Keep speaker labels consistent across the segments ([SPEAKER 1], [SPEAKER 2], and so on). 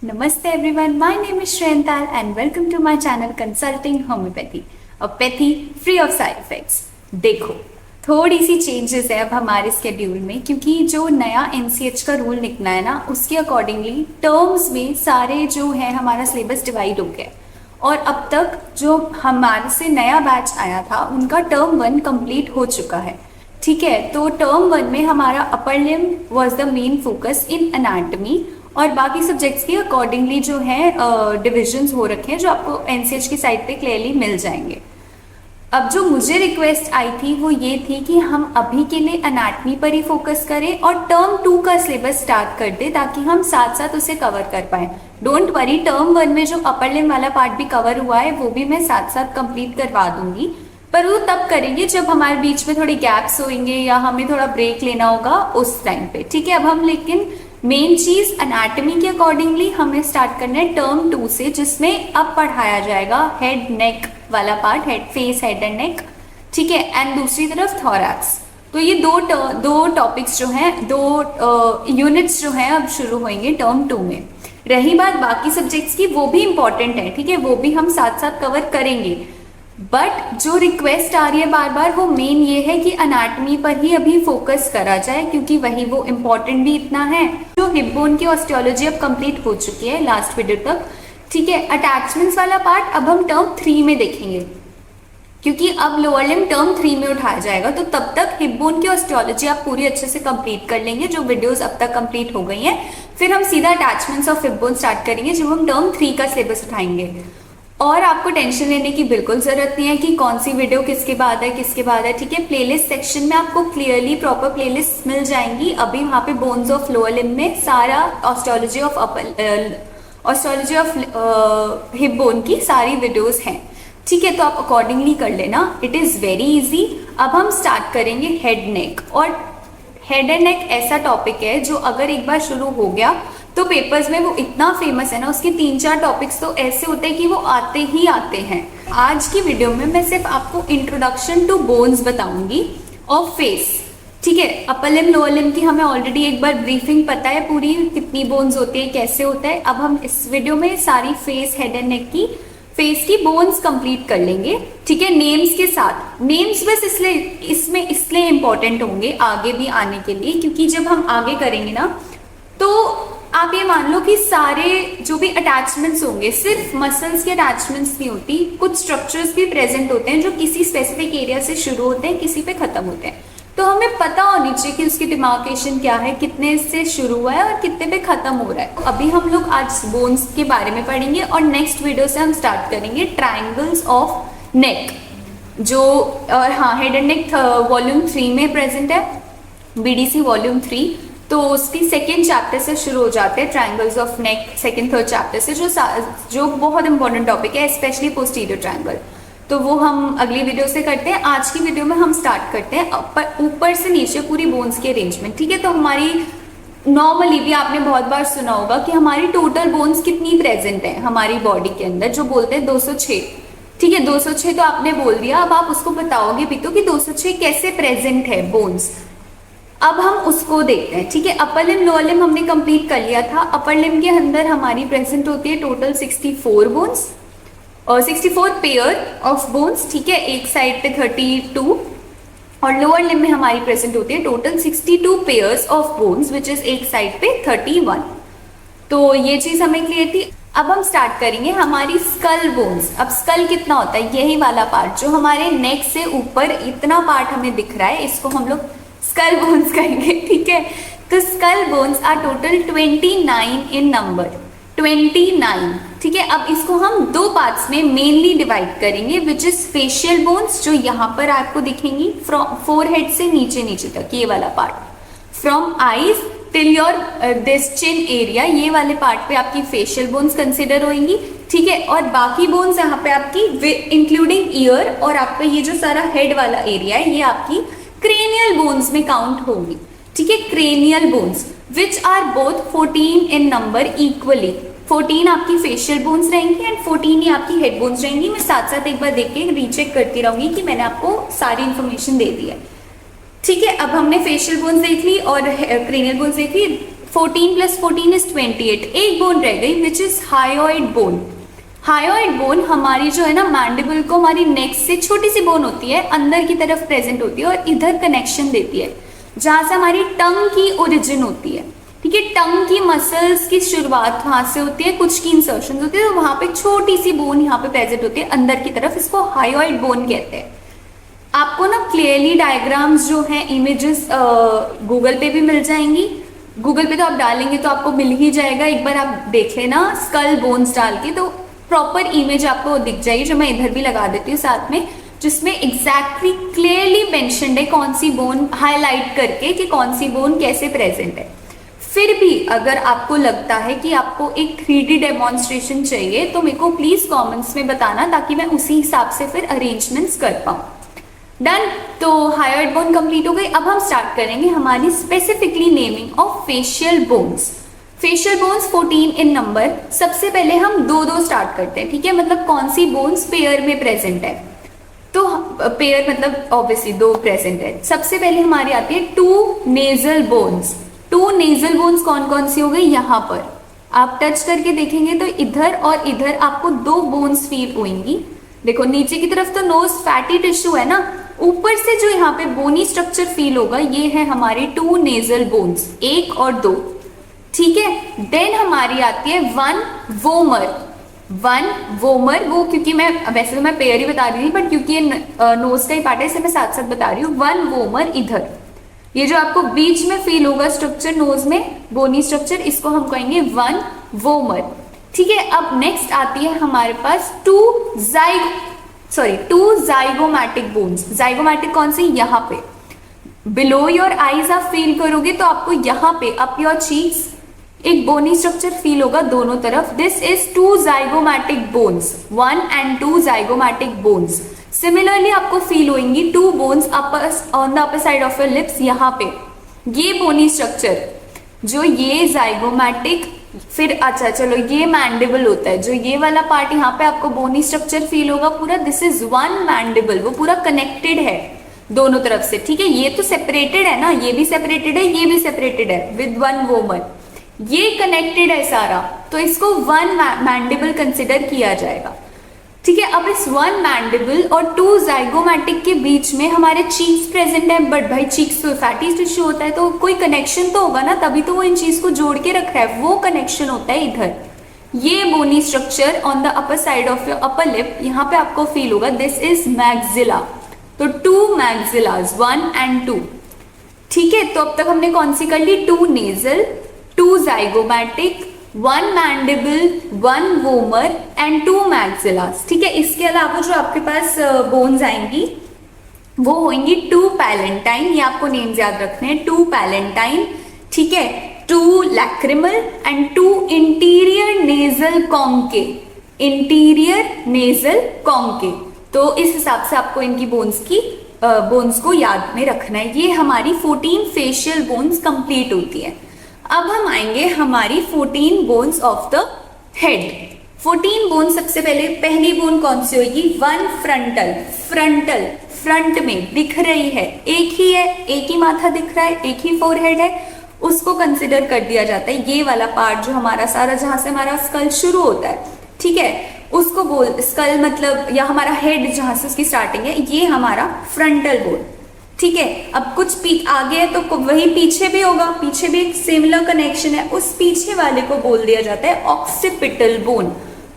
[SPEAKER 1] Namaste everyone, my name is Shrental and welcome to my channel Consulting Homeopathy, a pathy free of side effects. देखो थोड़ी सी changes है अब हमारे schedule में, क्योंकि जो नया एनसीएच का रूल निकला है ना, उसके अकॉर्डिंगली टर्म्स में सारे जो है हमारा सिलेबस डिवाइड हो गया। और अब तक जो हमारे से नया बैच आया था उनका टर्म 1 कंप्लीट हो चुका है। ठीक है, तो टर्म 1 में हमारा upper limb was the main focus in anatomy, और बाकी सब्जेक्ट्स के अकॉर्डिंगली जो है डिविजन्स हो रखे हैं जो आपको एनसीएच की साइट पे क्लियरली मिल जाएंगे। अब जो मुझे रिक्वेस्ट आई थी वो ये थी कि हम अभी के लिए एनाटमी पर ही फोकस करें और टर्म 2 का सिलेबस स्टार्ट कर दे ताकि हम साथ साथ उसे कवर कर पाए। डोंट वरी, टर्म 1 में जो अपर लिम्ब वाला पार्ट भी कवर हुआ है वो भी मैं साथ साथ कंप्लीट करवा दूंगी, पर वो तब करेंगे जब हमारे बीच में थोड़े गैप्स होंगे या हमें थोड़ा ब्रेक लेना होगा उस टाइम पे। ठीक है, अब हम लेकिन मेन चीज एनाटमी के अकॉर्डिंगली हमें स्टार्ट करना है टर्म 2 से, जिसमें अब पढ़ाया जाएगा हेड नेक वाला part, head face head and neck. ठीक है, एंड दूसरी तरफ थोरैक्स। तो ये दो टॉपिक्स जो हैं, दो यूनिट्स जो हैं अब शुरू होंगे टर्म 2 में। रही बात बाकी सब्जेक्ट्स की, वो भी इंपॉर्टेंट है। ठीक है, वो भी हम साथ साथ कवर करेंगे, बट जो रिक्वेस्ट आ रही है बार बार वो मेन ये है कि अनाटमी पर ही अभी फोकस करा जाए, क्योंकि वही वो इम्पोर्टेंट भी इतना है। जो हिप बोन की ऑस्टियोलॉजी अब कंप्लीट हो चुकी है लास्ट वीडियो तक। ठीक है, अटैचमेंट्स वाला पार्ट अब हम टर्म 3 में देखेंगे, क्योंकि अब लोअर लिम्ब टर्म 3 में उठाया जाएगा। तो तब तक हिप बोन की ऑस्टियोलॉजी आप पूरी अच्छे से कंप्लीट कर लेंगे, जो वीडियोस अब तक कंप्लीट हो गई हैं। फिर हम सीधा attachments of hip bone start करेंगे जब हम टर्म 3 का सिलेबस उठाएंगे। और आपको टेंशन लेने की बिल्कुल जरूरत नहीं है कि कौन सी वीडियो किसके बाद है किसके बाद है। ठीक है, प्लेलिस्ट सेक्शन में आपको क्लियरली प्रॉपर प्लेलिस्ट मिल जाएंगी। अभी वहाँ पे बोन्स ऑफ लोअर लिम्ब में सारा ऑस्टियोलॉजी ऑफ हिप बोन की सारी वीडियोस हैं। ठीक है, तो आप अकॉर्डिंगली कर लेना, इट इज वेरी इजी। अब हम स्टार्ट करेंगे हेड नेक। और हेड एंड नेक ऐसा टॉपिक है जो अगर एक बार शुरू हो गया तो पेपर्स में वो इतना फेमस है ना, उसके 3-4 टॉपिक्स तो ऐसे होते हैं कि वो आते ही आते हैं। आज की वीडियो में मैं सिर्फ आपको इंट्रोडक्शन टू बोन्स बताऊंगी ऑफ फेस। ठीक है, अपर लिम्ब लोअर लिम्ब की हमें ऑलरेडी एक बार ब्रीफिंग पता है पूरी, कितनी बोन्स होती है कैसे होता है। अब हम इस वीडियो में सारी फेस हेड एंड नेक की फेस की बोन्स कंप्लीट कर लेंगे। ठीक है, नेम्स के साथ। नेम्स बस इसलिए इंपॉर्टेंट होंगे आगे भी आने के लिए, क्योंकि जब हम आगे करेंगे ना तो आप ये मान लो कि सारे जो भी अटैचमेंट्स होंगे, सिर्फ मसल्स के अटैचमेंट्स नहीं होती, कुछ स्ट्रक्चर्स भी प्रेजेंट होते हैं जो किसी स्पेसिफिक एरिया से शुरू होते हैं, किसी पे खत्म होते हैं। तो हमें पता होनी चाहिए कि उसकी डिमार्केशन क्या है, कितने से शुरू हुआ है और कितने पे खत्म हो रहा है। अभी हम लोग आज बोन्स के बारे में पढ़ेंगे और नेक्स्ट वीडियो से हम स्टार्ट करेंगे ट्राइंगल्स ऑफ नेक, जो और हाँ हेड एंड नेक वॉल्यूम 3 में प्रेजेंट है, बीडीसी वॉल्यूम 3। तो उसकी सेकेंड चैप्टर से शुरू हो जाते हैं triangles of neck, second third chapter से, जो बहुत इंपॉर्टेंट टॉपिक है, स्पेशली पोस्टीरियर ट्राइंगल। तो वो हम अगली वीडियो से करते हैं। आज की वीडियो में हम स्टार्ट करते हैं ऊपर से नीचे पूरी बोन्स की अरेंजमेंट। ठीक है, तो हमारी नॉर्मली भी आपने बहुत बार सुना होगा कि हमारी टोटल बोन्स कितनी प्रेजेंट है हमारी बॉडी के अंदर, जो बोलते हैं 206। ठीक है, 206 तो आपने बोल दिया, अब आप उसको बताओगे भी तो कि 206 कैसे प्रेजेंट है बोन्स। अब हम उसको देखते हैं। ठीक है, अपर लिम्ब लोअर लिम्ब हमने कंप्लीट कर लिया था। अपर लिम्ब के अंदर हमारी प्रेजेंट होती है टोटल 64 बोन्स और 64 पेयर ऑफ बोन्स। ठीक है, एक साइड पे 32, और लोअर लिम्ब में हमारी प्रेजेंट होती है total 62 pairs of bones, which is एक साइड पे 31। तो ये चीज हमें क्लियर थी। अब हम स्टार्ट करेंगे हमारी स्कल बोन्स। अब स्कल कितना होता है, यही वाला पार्ट जो हमारे नेक से ऊपर इतना पार्ट हमें दिख रहा है, इसको हम लोग स्कल बोन्स कहेंगे। ठीक है, तो skull bones are total 29 in number, 29। ठीक है, अब इसको हम दो पार्ट्स में मेनली डिवाइड करेंगे, विच इज फेशियल बोन्स, जो यहाँ पर आपको दिखेंगी फ्रॉम फोरहेड से नीचे नीचे तक, ये वाला part, from eyes till your this chin area, ये वाले पार्ट पे आपकी फेशियल बोन्स कंसिडर होंगी। ठीक है, और बाकी बोन्स यहाँ पे आपकी इंक्लूडिंग ईयर और आपका ये जो सारा हेड वाला एरिया है, ये आपकी क्रेनियल बोन्स में काउंट होगी। ठीक है, cranial bones which are both 14 in number equally. 14 आपकी फेशियल बोन्स रहेंगी एंड 14 ही आपकी हेड बोन्स रहेंगी। मैं साथ साथ एक बार देख के रीचेक करती रहूंगी कि मैंने आपको सारी इंफॉर्मेशन दे दी है। ठीक है, अब हमने फेशियल बोन्स देख ली और क्रेनियल बोन्स देख ली। 14 + 14 इज 28। एक बोन रह गई which is hyoid bone. Hyoid bone हमारी जो है ना मैंडिबल को, हमारी नेक से छोटी सी बोन होती है, अंदर की तरफ प्रेजेंट होती है और इधर कनेक्शन देती है, जहां से हमारी टंग की ओरिजिन होती है। ठीक है, टंग की मसल्स की शुरुआत वहां से होती है, कुछ की इंसर्शन होती है, तो वहां पे छोटी सी बोन यहाँ पे प्रेजेंट होती है अंदर की तरफ, इसको हायोइड बोन कहते हैं। आपको ना क्लियरली डायग्राम्स जो हैं, इमेजेस गूगल पे भी मिल जाएंगी। गूगल पे तो आप डालेंगे तो आपको मिल ही जाएगा, एक बार आप देख लेना स्कल बोन्स डाल के, तो प्रॉपर इमेज आपको दिख जाएगी, जो मैं इधर भी लगा देती हूँ साथ में, जिसमें एग्जैक्टली क्लियरली मेंशन्ड है कौन सी बोन, हाईलाइट करके कि कौन सी बोन कैसे प्रेजेंट है। फिर भी अगर आपको लगता है कि आपको एक 3D डेमोन्स्ट्रेशन चाहिए तो मेरे को प्लीज कमेंट्स में बताना, ताकि मैं उसी हिसाब से फिर अरेंजमेंट्स कर पाऊँ। डन, तो हायोइड बोन कंप्लीट हो गई। अब हम स्टार्ट करेंगे हमारी specifically naming of facial bones. Facial bones 14 in number. सबसे पहले हम दो स्टार्ट करते हैं, ठीक है, मतलब कौन सी बोन्स पेयर में प्रेजेंट है, तो पेयर मतलब ऑब्वियसली दो प्रेजेंट है। सबसे पहले हमारी आती है 2 नेजल बोन्स। 2 नेजल बोन्स कौन कौन सी हो गई, यहाँ पर आप टच करके देखेंगे तो इधर और इधर आपको 2 बोन्स फील होंगी। देखो नीचे की तरफ तो नोज फैटी टिश्यू है ना, ऊपर से जो यहाँ पे बोनी स्ट्रक्चर फील होगा ये है हमारी 2 नेजल बोन्स, 1 और 2। ठीक है, देन हमारी आती है 1 वोमर। 1 वोमर, वो क्योंकि मैं वैसे तो मैं पेयर ही बता रही थी, बट क्योंकि ये नोज का ही पार्ट है इसे मैं साथ साथ बता रही हूँ। 1 वोमर इधर, ये जो आपको बीच में फील होगा स्ट्रक्चर नोज में, बोनी स्ट्रक्चर, इसको हम कहेंगे 1 वोमर। ठीक है, अब नेक्स्ट आती है हमारे पास 2 जाइगोमैटिक बोन्स। जाइगोमैटिक कौन सी, यहाँ पे बिलो योर आईज आप फील करोगे तो आपको यहाँ पे अप योर चीक्स एक बोनी स्ट्रक्चर फील होगा दोनों तरफ। This is 2 zygomatic bones, 1 and 2 zygomatic bones. Similarly आपको फील होंगी 2 bones on the upper side of your lips, यहाँ पे ये बोनी स्ट्रक्चर जो ये जाइगोमैटिक, फिर अच्छा चलो ये मैंडिबल होता है, जो ये वाला पार्ट यहाँ पे आपको बोनी स्ट्रक्चर फील होगा पूरा, दिस इज 1 मैंडिबल, वो पूरा कनेक्टेड है दोनों तरफ से। ठीक है, ये तो सेपरेटेड है ना, ये भी सेपरेटेड है, ये भी सेपरेटेड है विद 1 वोमर, ये कनेक्टेड है सारा, तो इसको 1 मैंडिबल कंसिडर किया जाएगा। ठीक है, अब इस 1 मैंडिबल और 2 जाइगोमैटिक के बीच में हमारे चीक्स प्रेजेंट है, बट भाई चीक्स तो फैटी टिश्यू होता है, तो कोई कनेक्शन तो होगा ना, तभी तो वो इन चीज को जोड़ के रखा है, वो कनेक्शन होता है इधर। ये bony structure on the upper side of your upper lip, यहाँ पे आपको फील होगा, दिस इज मैक्सिला। तो 2 मैक्सिलास, 1 and 2। ठीक है, तो अब तक हमने कौन सी कर ली, 2 nasal, 2 zygomatic, 1 mandible, 1 vomer and 2 मैक्सिलास। ठीक है, इसके अलावा जो आपके पास बोन्स आएंगी वो होंगी 2 पैलेंटाइन, ये आपको नेम्स याद रखने हैं, 2 पैलेंटाइन। ठीक है, 2 lacrimal and 2 interior nasal conchae. Interior nasal conchae, तो इस हिसाब से आपको इनकी बोन्स को याद में रखना है। ये हमारी 14 फेशियल बोन्स कंप्लीट होती है। अब हम आएंगे हमारी 14 bones of the head. 14 bone, सबसे पहले पहली बोन कौन सी होगी, 1 फ्रंटल। फ्रंटल फ्रंट में दिख रही है, एक ही है, एक ही माथा दिख रहा है, एक ही फोरहेड है, उसको कंसिडर कर दिया जाता है। ये वाला पार्ट जो हमारा सारा, जहां से हमारा स्कल शुरू होता है, ठीक है, उसको बोल स्कल मतलब, या हमारा हेड जहां से उसकी स्टार्टिंग है, ये हमारा फ्रंटल बोन। ठीक है, अब कुछ आगे है तो वही पीछे भी होगा, पीछे भी एक सिमिलर कनेक्शन है, उस पीछे वाले को बोल दिया जाता है occipital bone.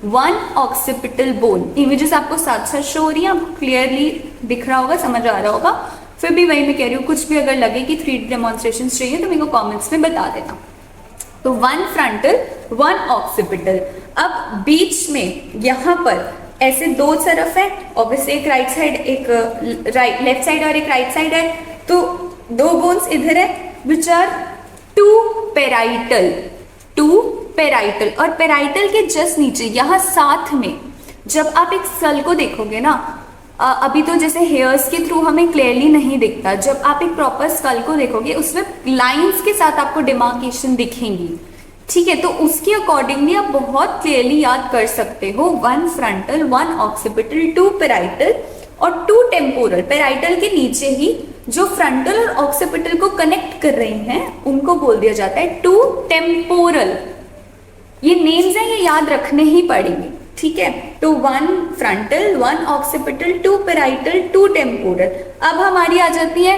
[SPEAKER 1] 1 occipital bone. Images आपको साथ साथ शो हो रही है, आपको क्लियरली दिख रहा होगा, समझ आ रहा होगा। फिर भी वही मैं कह रही हूँ, कुछ भी अगर लगे कि 3D डेमोन्स्ट्रेशन चाहिए तो मेरे को कॉमेंट्स में बता देना। तो 1 फ्रंटल, 1 ऑक्सीपिटल। अब बीच में यहाँ पर ऐसे 2 तरफ है, ऑब्वियसली एक राइट साइड, एक लेफ्ट साइड और एक राइट साइड है, तो 2 बोन्स इधर है विच आर 2 पेराइटल। 2 पेराइटल, और पेराइटल के जस्ट नीचे यहाँ साथ में जब आप एक स्कल को देखोगे ना, अभी तो जैसे हेयर्स के थ्रू हमें क्लियरली नहीं दिखता, जब आप एक प्रॉपर स्कल को देखोगे उसमें लाइंस के साथ आपको डिमार्केशन दिखेंगी। ठीक है, तो उसके अकॉर्डिंगली आप बहुत क्लियरली याद कर सकते हो 1 फ्रंटल, 1 ऑक्सीपिटल, 2 पेराइटल और 2 टेम्पोरल। पेराइटल के नीचे ही जो फ्रंटल और ऑक्सीपिटल को कनेक्ट कर रही हैं उनको बोल दिया जाता है टू टेम्पोरल। ये नेम्स हैं, ये याद रखने ही पड़ेंगे, ठीक है। तो 1 फ्रंटल, 1 ऑक्सीपिटल, 2 पेराइटल, 2 टेम्पोरल। अब हमारी आ जाती है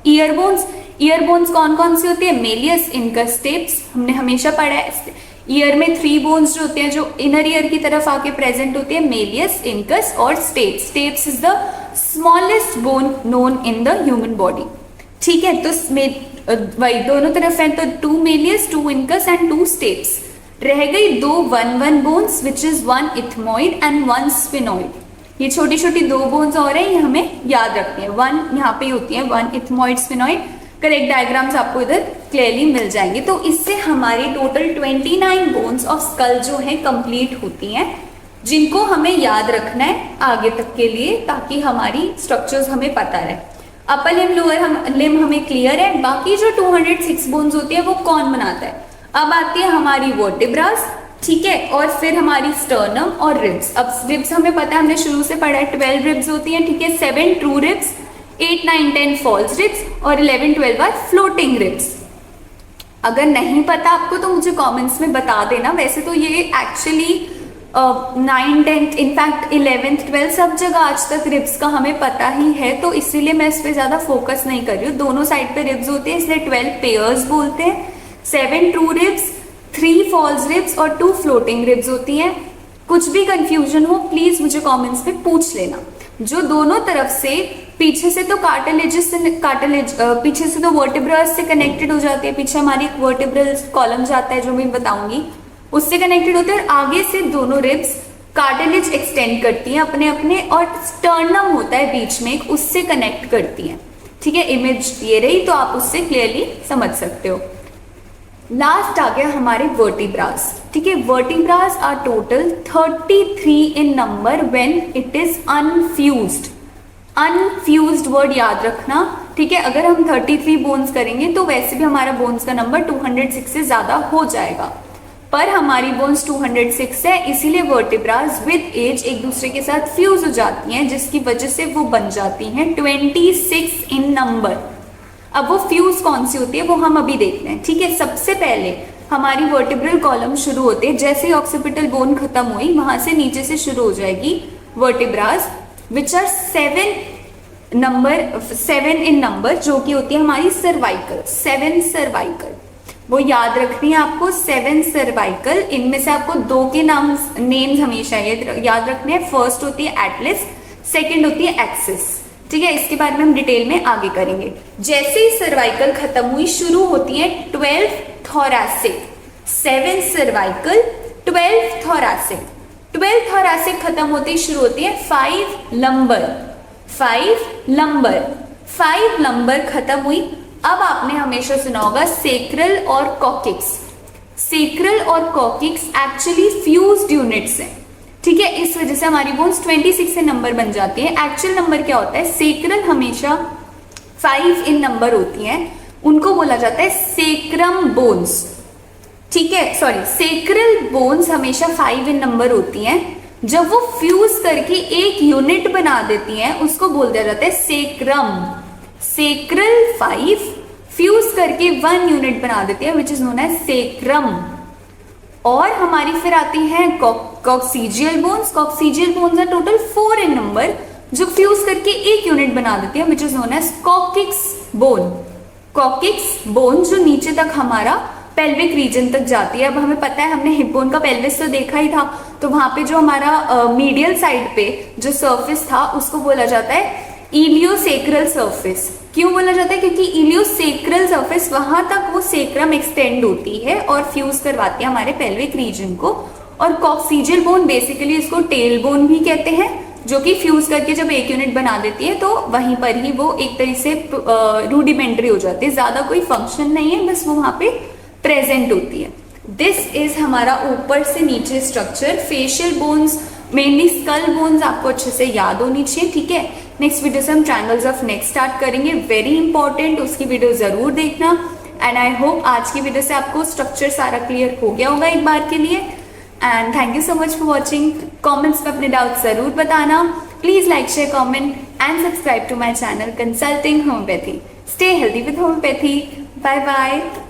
[SPEAKER 1] ईयरबोन्स। ईयरबोन्स कौन कौन सी होती है? मेलियस, इनकस, स्टेप्स, हमने हमेशा पढ़ा है। ईयर में 3 बोन्स जो होते हैं जो इनर ईयर की तरफ आके प्रेजेंट होती है, मेलियस, इनकस और steps. Steps is the smallest bone known in the human body, ठीक है। तो वही दोनों तरफ है, तो 2 मेलियस, 2 इनकस एंड 2 स्टेप्स। रह गई 2 1-1 bones which is 1 ethmoid and 1 sphenoid. ये छोटी छोटी 2 बोन्स और है, ये हमें याद रखनी है। 1 यहाँ पे होती है, 1 इथमॉइड, स्फिनॉइड। करेक्ट डायग्राम्स आपको इधर क्लियरली मिल जाएंगे। तो इससे हमारी टोटल 29 बोन्स ऑफ स्कल जो है कंप्लीट होती हैं, जिनको हमें याद रखना है आगे तक के लिए, ताकि हमारी स्ट्रक्चर्स हमें पता रहे। अपर लिम्ब, लोअर लिम्ब हमें क्लियर है। बाकी जो 206 बोन्स होती है वो कौन बनाता है? अब आती है हमारी वर्टिब्रास, ठीक है, और फिर हमारी स्टर्नम और रिब्स। अब रिब्स हमें पता है, हमने शुरू से पढ़ा है, 12 रिब्स होती हैं, ठीक है। 7 ट्रू रिब्स, 8, 9, 10 फॉल्स रिब्स और 11, 12 आर फ्लोटिंग रिब्स। अगर नहीं पता आपको तो मुझे कमेंट्स में बता देना। वैसे तो ये एक्चुअली 9, 10, इनफैक्ट 11th 12th सब जगह आज तक रिब्स का हमें पता ही है, तो इसीलिए मैं इस पे ज्यादा फोकस नहीं कर रही हूँ। दोनों साइड पे रिब्स होते हैं, इसलिए 12 पेयर्स बोलते हैं। 7 ट्रू रिब्स, 3 फॉल्स रिब्स और 2 फ्लोटिंग रिब्स होती हैं। कुछ भी कंफ्यूजन हो प्लीज मुझे कमेंट्स में पूछ लेना। जो दोनों तरफ से, पीछे से तो पीछे से तो वर्टिब्रास से कनेक्टेड हो जाती है, पीछे हमारी एक वर्टिब्रल कॉलम जाता है जो मैं बताऊंगी, उससे कनेक्टेड होते हैं। और आगे से दोनों रिब्स कार्टिलेज एक्सटेंड करती हैं अपने अपने, और स्टर्नम होता है बीच में एक, उससे कनेक्ट करती हैं, ठीक है। इमेज ये रही, तो आप उससे क्लियरली समझ सकते हो। लास्ट आ गया हमारे वर्टिब्रास, ठीक है। Vertebras are total 33 in number when it is unfused. Unfused word याद रखना, ठीक है। अगर हम 33 बोन्स करेंगे तो वैसे भी हमारा बोन्स का नंबर 206 से ज्यादा हो जाएगा, पर हमारी बोन्स 206 है, इसीलिए वर्टिब्रास विद एज एक दूसरे के साथ फ्यूज हो जाती हैं, जिसकी वजह से वो बन जाती हैं 26 इन नंबर। अब वो फ्यूज कौन सी होती है वो हम अभी देखते हैं, ठीक है। सबसे पहले हमारी वर्टिब्रल कॉलम शुरू होते हैं, जैसे ही ऑक्सीपिटल बोन खत्म हुई वहां से नीचे से शुरू हो जाएगी vertebras which are 7 in number, जो कि होती है हमारी सर्वाइकल। 7 सर्वाइकल वो याद रखनी है आपको, 7 सर्वाइकल। इनमें से आपको 2 के नेम्स हमेशा याद रखने हैं। फर्स्ट होती है एटलस, सेकेंड होती है एक्सिस, ठीक है। इसके बारे में हम डिटेल में आगे करेंगे। जैसे ही सर्वाइकल खत्म हुई शुरू होती है 12 थोरैसिक। 7 cervical, 12 thoracic. 12 थोरैसिक खत्म होते ही शुरू होती है 5 लंबर। 5 लंबर खत्म हुई। अब आपने हमेशा सुना होगा सेक्रल और कॉकिक्स। सेक्रल और कॉकिक्स एक्चुअली फ्यूज्ड यूनिट्स हैं, ठीक है। इस वजह से हमारी बोन्स 26 से नंबर बन जाती है। एक्चुअल नंबर क्या होता है? सेक्रल हमेशा 5 इन नंबर होती हैं, उनको बोला जाता है सेक्रम बोन्स, ठीक है। सॉरी, सेक्रल बोन्स हमेशा 5 इन नंबर होती हैं। जब वो फ्यूज करके एक यूनिट बना देती हैं उसको बोल दिया जाता है सेक्रम। सेक्रल 5 फ्यूज करके 1 यूनिट बना देती है which is known as sacrum. और हमारी फिर आती हैं coccygeal bones. Coccygeal bones are total 4 in number, जो फ्यूज करके एक यूनिट बना देती है which is known as coccyx bone. Coccyx bone जो नीचे तक हमारा पेल्विक रीजन तक जाती है। अब हमें पता है, हमने हिप बोन का पेल्विस तो देखा ही था, तो वहां पे जो हमारा मीडियल साइड पे जो सरफेस था उसको बोला जाता है इलियोसेक्रल सरफेस। क्यों बोला जाता है? क्योंकि इलियोसेक्रल सरफेस वहां तक वो सेक्रम एक्सटेंड होती है और फ्यूज करवाती है हमारे पेल्विक रीजन को। और कॉक्सीजियल बोन बेसिकली इसको टेल बोन भी कहते हैं, जो कि फ्यूज करके जब एक यूनिट बना देती है तो वहीं पर ही वो एक तरीके से रूडिमेंट्री हो जाती है, ज्यादा कोई फंक्शन नहीं है, बस वो वहां पे प्रेजेंट होती है। दिस इज हमारा ऊपर से नीचे structure. Facial bones, mainly skull bones आपको अच्छे से याद होनी चाहिए, ठीक है। नेक्स्ट वीडियो से हम ट्रायंगल्स ऑफ नेक स्टार्ट करेंगे, वेरी इंपॉर्टेंट, उसकी वीडियो जरूर देखना। एंड आई होप आज की वीडियो से आपको स्ट्रक्चर सारा क्लियर हो गया होगा एक बार के लिए। And thank you so much for watching. Comments में अपने डाउट जरूर बताना, please like share comment. and subscribe to my channel Consulting Homeopathy. Stay healthy with homeopathy. Bye bye.